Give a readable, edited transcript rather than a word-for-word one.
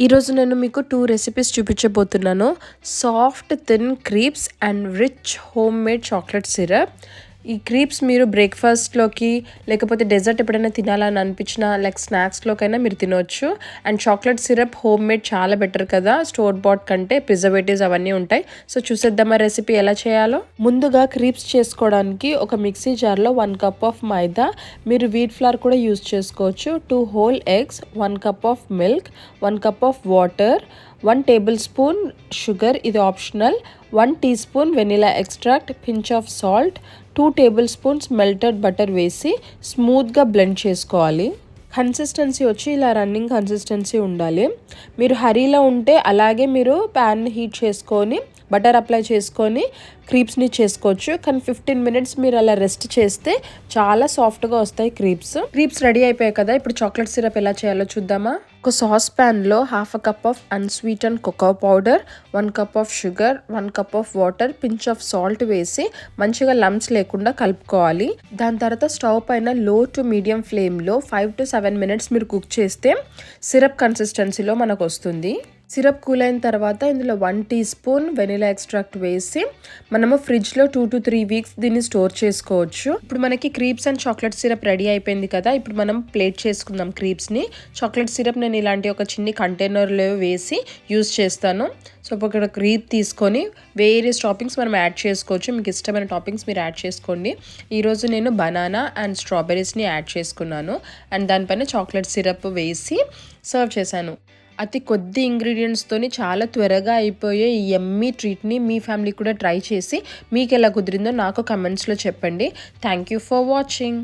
ఈరోజు నేను మీకు 2 రెసిపీస్ చూపించబోతున్నాను. Soft thin creeps and rich home made chocolate syrup. ఈ క్రీప్స్ మీరు బ్రేక్ఫాస్ట్లోకి లేకపోతే డెజర్ట్ ఎప్పుడైనా తినాలని అనిపించినా లైక్ స్నాక్స్లోకైనా మీరు తినవచ్చు. And chocolate syrup home made చాలా బెటర్ కదా, స్టోర్ బాట్ కంటే. ప్రిజర్వేటివ్స్ అవన్నీ ఉంటాయి. సో చూసేద్దామా రెసిపీ ఎలా చేయాలో. ముందుగా క్రీప్స్ చేసుకోవడానికి ఒక మిక్సీ జార్లో 1 కప్ ఆఫ్ మైదా, మీరు వీట్ ఫ్లవర్ కూడా యూజ్ చేసుకోవచ్చు, 2 whole eggs, 1 cup of milk, 1 cup of water, 1 tablespoon sugar, ఇది optional, 1 teaspoon vanilla extract, pinch of salt, 2 tablespoons melted butter వేసి స్మూత్గా బ్లెండ్ చేసుకోవాలి. కన్సిస్టెన్సీ వచ్చి ఇలా రన్నింగ్ కన్సిస్టెన్సీ ఉండాలి. మీరు హరీలో ఉంటే అలాగే మీరు ప్యాన్ హీట్ చేసుకొని బటర్ అప్లై చేసుకొని క్రీప్స్ని చేసుకోవచ్చు. కానీ 15 మినిట్స్ మీరు అలా రెస్ట్ చేస్తే చాలా సాఫ్ట్గా వస్తాయి క్రీప్స్. రెడీ అయిపోయాయి కదా, ఇప్పుడు చాక్లెట్ సిరప్ ఎలా చేయాలో చూద్దామా. ఒక సాస్ ప్యాన్లో 1/2 cup of unsweetened cocoa powder, 1 cup of sugar, 1 cup of water, pinch of salt వేసి మంచిగా లంప్స్ లేకుండా కలుపుకోవాలి. దాని తర్వాత స్టవ్ పైన లో టు మీడియం ఫ్లేమ్లో 5 to 7 మినిట్స్ మీరు కుక్ చేస్తే సిరప్ కన్సిస్టెన్సీలో మనకు వస్తుంది. సిరప్ కూల్ అయిన తర్వాత ఇందులో 1 టీ స్పూన్ వెనిలా ఎక్స్ట్రాక్ట్ వేసి మనము ఫ్రిడ్జ్లో 2 to 3 వీక్స్ దీన్ని స్టోర్ చేసుకోవచ్చు. ఇప్పుడు మనకి creeps and chocolate syrup ready అయిపోయింది కదా, ఇప్పుడు మనం ప్లేట్ చేసుకుందాం క్రీప్స్ని. చాక్లెట్ సిరప్ నేను ఇలాంటి ఒక చిన్ని కంటైనర్లో వేసి యూజ్ చేస్తాను. సో ఇక్కడ క్రీప్ తీసుకొని వేరియస్ టాపింగ్స్ మనం యాడ్ చేసుకోవచ్చు. మీకు ఇష్టమైన టాపింగ్స్ మీరు యాడ్ చేసుకోండి. ఈరోజు నేను బనానా అండ్ స్ట్రాబెర్రీస్ని యాడ్ చేసుకున్నాను. అండ్ దానిపైన చాక్లెట్ సిరప్ వేసి సర్వ్ చేశాను. అతి కొద్ది ఇంగ్రీడియంట్స్తోని చాలా త్వరగా అయిపోయే ఈ యమ్మీ ట్రీట్ని మీ ఫ్యామిలీ కూడా ట్రై చేసి మీకు ఎలా కుదిరిందో నాకు కమెంట్స్లో చెప్పండి. Thank you for watching.